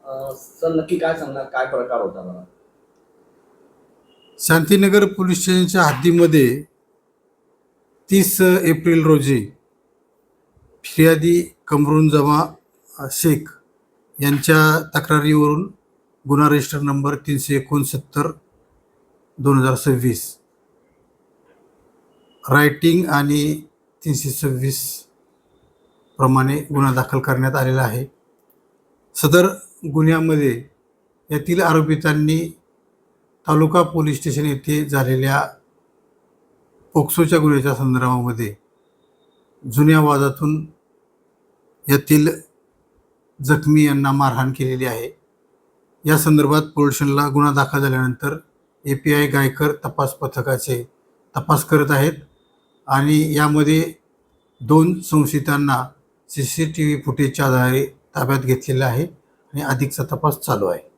Sir नक्की काय सांगणार, काय प्रकार होता मला? शांतीनगर पोलीस स्टेशनच्या हद्दीमध्ये 30 एप्रिल रोजी फिर्यादी कमरुन शेख यांच्या तक्रारीवरून गुन्हा रजिस्टर नंबर 369/2026 रायटिंग आणि 326 प्रमाणे गुन्हा दाखल करण्यात आलेला आहे. सदर गुन्ह्यामध्ये यातील आरोपितांनी तालुका पोलीस स्टेशन येथे झालेल्या पोक्सोच्या गुन्ह्याच्या संदर्भामध्ये जुन्या वादातून यातील जखमी यांना मारहाण केलेली आहे. या संदर्भात पोलीस स्टेशनला गुन्हा दाखल झाल्यानंतर API गायकर तपास पथकाचे तपास करत आहेत आणि यामध्ये 2 संशयितांना CCTV फुटेजच्या आधारे ताब्यात घेतलेलं आहे आणि अधिकचा तपास चालू आहे.